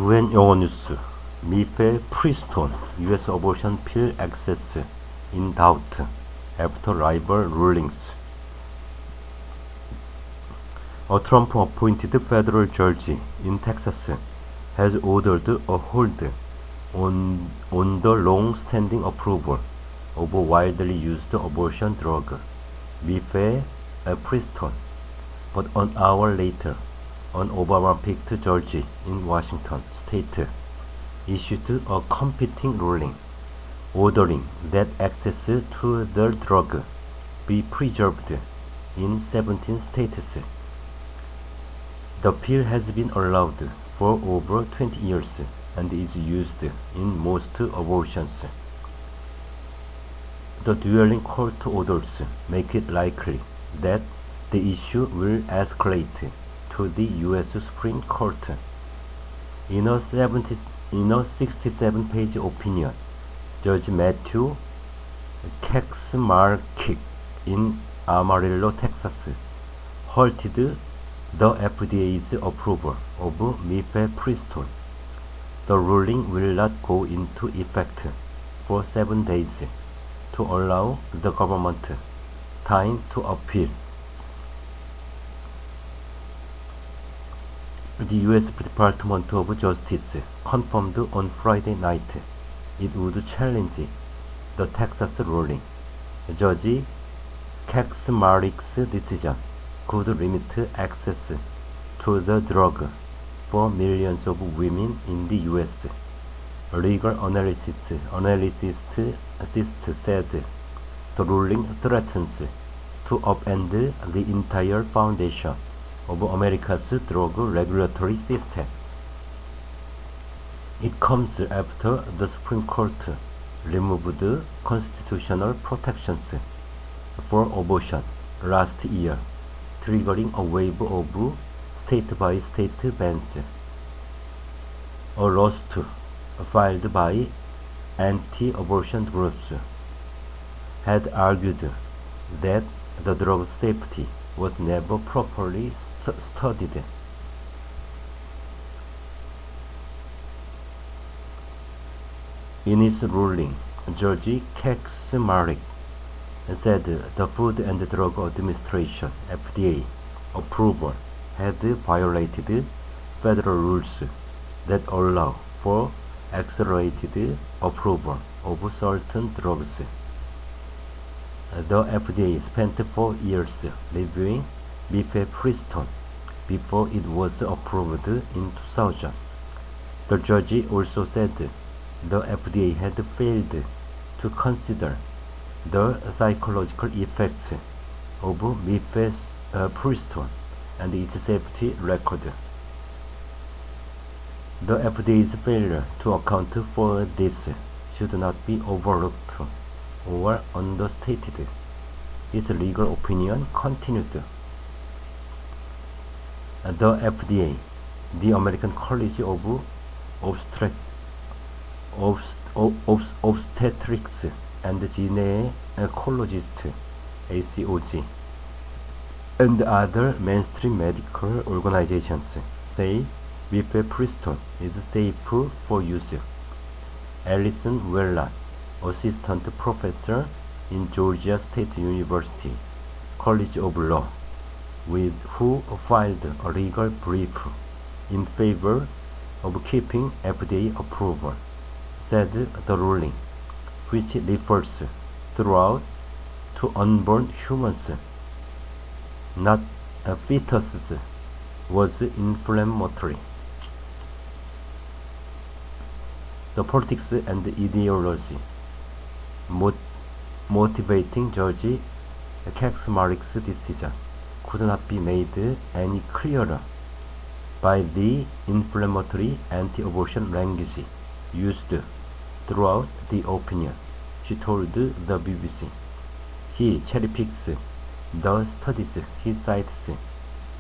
UN 영어뉴스 Mifepristone US abortion pill access in doubt after rival rulings. A Trump-appointed federal judge in Texas has ordered a hold on the long-standing approval of a widely used abortion drug, Mifepristone, but an hour later, an Obama-picked judge in Washington state issued a competing ruling, ordering that access to the drug be preserved in 17 states. The pill has been allowed for over 20 years and is used in most abortions. The dueling court orders make it likely that the issue will escalate to the U.S. Supreme Court. In a 67-page opinion, Judge Matthew Kaczmarczyk in Amarillo, Texas, halted the FDA's approval of Mifepristone. The ruling will not go into effect for 7 days to allow the government time to appeal. The U.S. Department of Justice confirmed on Friday night it would challenge the Texas ruling. Judge Kaczmarczyk's decision could limit access to the drug for millions of women in the U.S. Legal analysts said the ruling threatens to upend the entire foundation of America's drug regulatory system. It comes after the Supreme Court removed constitutional protections for abortion last year, triggering a wave of state-by-state bans. A lawsuit filed by anti-abortion groups had argued that the drug's safety was never properly studied. In his ruling, Judge Kaczmarczyk said the Food and Drug Administration (FDA) approval had violated federal rules that allow for accelerated approval of certain drugs. The FDA spent 4 years reviewing Mifepristone before it was approved in 2000. The judge also said the FDA had failed to consider the psychological effects of Mifepristone and its safety record. The FDA's failure to account for this should not be overlooked or understated. His legal opinion continued. The FDA, the American College of Obstetrics and Gynecologists (ACOG), and other mainstream medical organizations say Mifepristone is safe for use. Alison Whelan, assistant professor in Georgia State University College of Law, who filed a legal brief in favor of keeping FDA approval, said the ruling, which refers throughout to unborn humans, not fetuses, was inflammatory. The politics and ideology motivating Judge Kaczmarczyk's decision could not be made any clearer by the inflammatory anti-abortion language used throughout the opinion, she told the BBC. He cherry-picks the studies he cites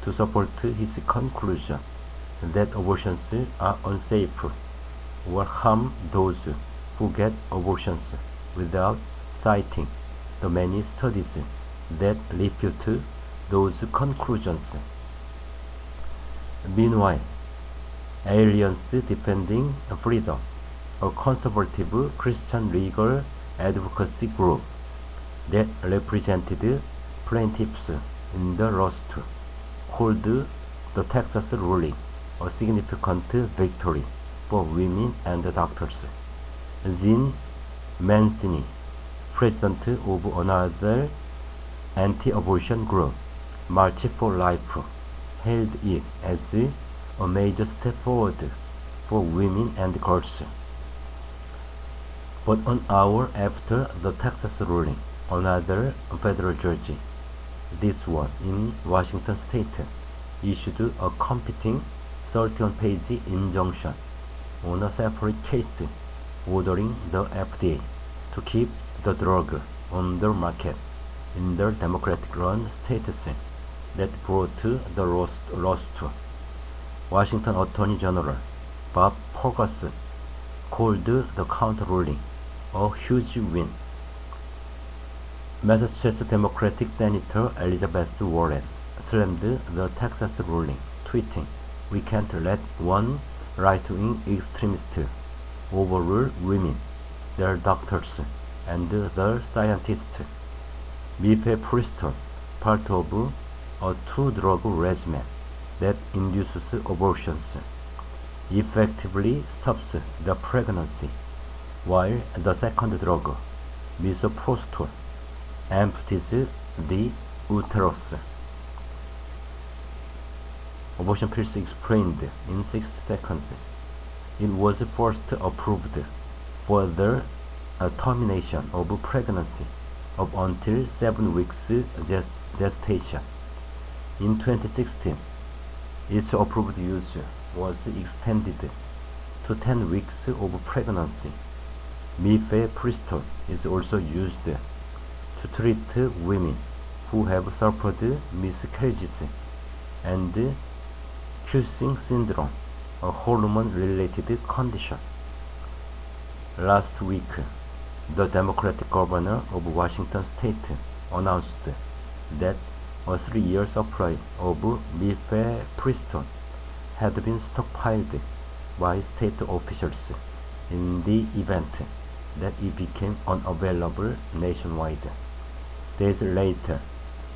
to support his conclusion that abortions are unsafe or harm those who get abortions without citing the many studies that refute those conclusions. Meanwhile, Aliens Defending Freedom, a conservative Christian legal advocacy group that represented plaintiffs in the lawsuit, called the Texas ruling a significant victory for women and doctors. Jean Mancini, president of another anti-abortion group, March for Life, hailed it as a major step forward for women and girls. But an hour after the Texas ruling, another federal judge, this one in Washington state, issued a competing 31-page injunction on a separate case, ordering the FDA to keep the drug on the market in the Democratic-run states that brought the lawsuit. Washington Attorney General Bob Ferguson called the counter-ruling a huge win. Massachusetts Democratic Senator Elizabeth Warren slammed the Texas ruling, tweeting, "We can't let one right-wing extremist overrule women, their doctors, and the scientists." Mifepristone, part of a two-drug regimen that induces abortions, effectively stops the pregnancy, while the second drug, misoprostol, empties the uterus. Abortion pills explained in 60 seconds. It was first approved for the termination of pregnancy up until 7 weeks gestation. In 2016, its approved use was extended to 10 weeks of pregnancy. Mifepristone is also used to treat women who have suffered miscarriages and Cushing syndrome, a hormone-related condition. Last week, the Democratic governor of Washington state announced that a 3-year supply of Mifepristone had been stockpiled by state officials in the event that it became unavailable nationwide. Days later,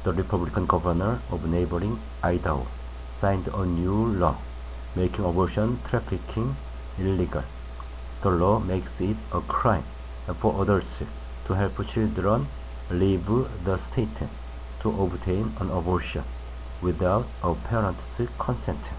the Republican governor of neighboring Idaho signed a new law making abortion trafficking illegal. The law makes it a crime for adults to help children leave the state to obtain an abortion without a parent's consent.